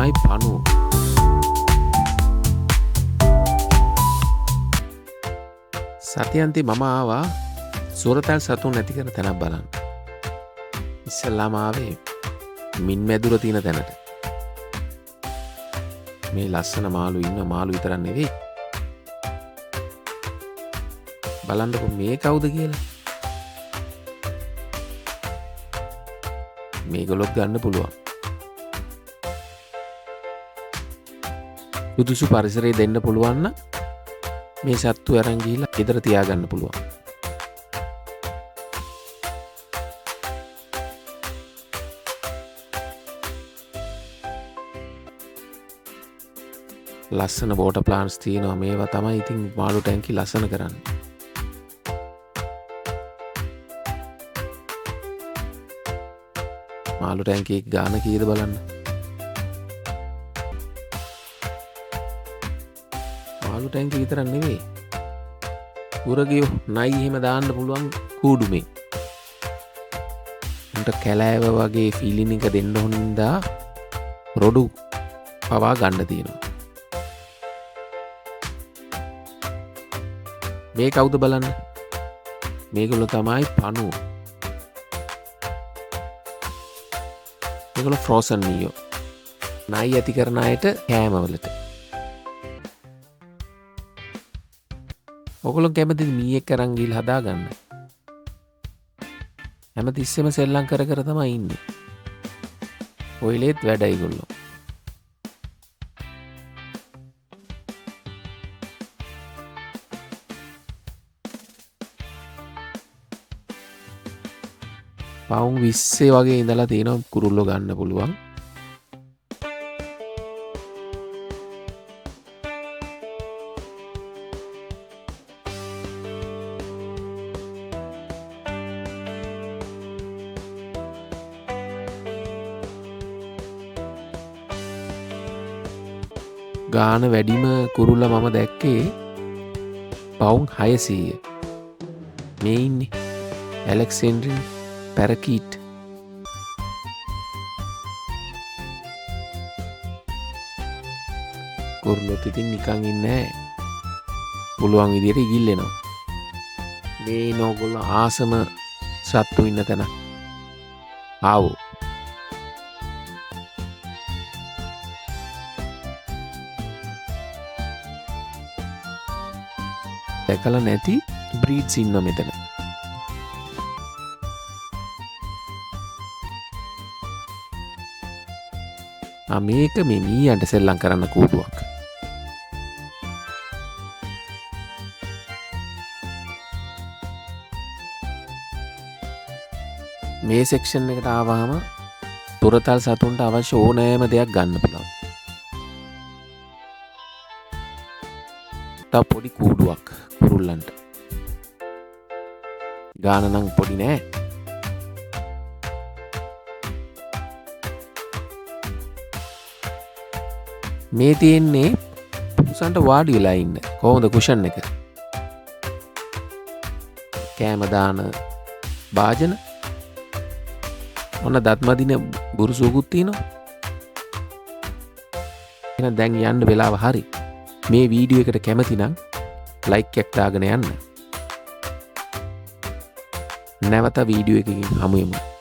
තමයි පණුව. සතියන්තේ මම ආවා සුරතල් සතුන් නැති කරන තැනක් බලන්න. ඉස්සල්ලාම ආවේ මින් මැදුර තියෙන තැනට. මේ ලස්සන මාළු ඉන්න මාළු විතරක් නෙවෙයි. බලන්නකො මේ කවුද කියලා. මේගොල්ලොත් ගන්න පුළුවන්. සුදුසු පරිසරය දෙන්න පුළුවන් නම් මේ සත්තු අරන් ගිහිල්ලා ගෙදර තියාගන්න පුළුවන්. ලස්සන වෝටර් ප්ලාන්ට්ස් තියෙනවා. මේවා තමයි ඉතින් මාළු ටැංකි ලස්සන කරන්නේ. මාළු ටැංකි එක ගාන කීයද බලන්න. මාළු ටැංකි විතරක් නෙවෙයි. උරගියෝ නයි එහෙම දාන්න පුළුවන් කූඩු මේ. උන්ට කැලෑව වගේ ෆීලින් එක දෙන්න ඕන නිසා රොඩු පවා ගන්න තියෙනවා. මේ කවුද බලන්න. මේගොල්ලෝ තමයි පණුව. මේගොල්ලෝ ෆ්‍රෝසන් මීයෝ. නයි ඇති කරන අයට කෑමවලට. ඔගොල්ලෝ කැමතිද මීයෙක් අරන් ගිහලා හදාගන්න? හැමතිස්සෙම සෙල්ලම් කර කර තමයි ඉන්නේ. ඔයලෙත් වැඩ ඒගොල්ලෝ. පවුම් 20 වගේ ඉඳලා තියෙනවා කුරුල්ලෝ ගන්න පුළුවන්. ගාන වැඩිම කුරුල්ල මම දැක්කේ පවුම් 600. මේ ඉන්නේ ඇලෙක්සැන්ඩ්‍රින් පැරකීට්. කුරුල්ලොත් ඉතින් නිකන් ඉන්නේ නැහැ. පුළුවන් විදියට ඉගිල්ලෙනවා. මේ නෝගොල්ලෝ ආසම සත්තු ඉන්න තැන. ආවෝ. දැකලා නැති බ්‍රීඩ්ස් ඉන්න මෙතන. මේක මේ මීයන්ට සෙල්ලම් කරන්න කූඩුවක්. මේ සෙක්ෂන් එකට ආවහම තුරතල් සතුන්ට අවශ්‍ය ඕනෑම දෙයක් ගන්න පුළුවන්. තව පොඩි කූඩුවක් කුරුල්ලන්ට. ගාන නම් පොඩි නෑ. මේ තියෙන්නේ පුසන්ට වාඩි වෙලා ඉන්න. කොහොමද කුෂන් එක? කෑම දාන භාජන. ඔන්න දත් මදින බුරුසුවකුත් තියෙනවා. එහෙනම් දැන් යන්න වෙලාව හරි. මේ වීඩියෝ එකට කැමති නම් ලයික් එකක් දාගෙන යන්න. නැවත වීඩියෝ එකකින් හමු වෙමු.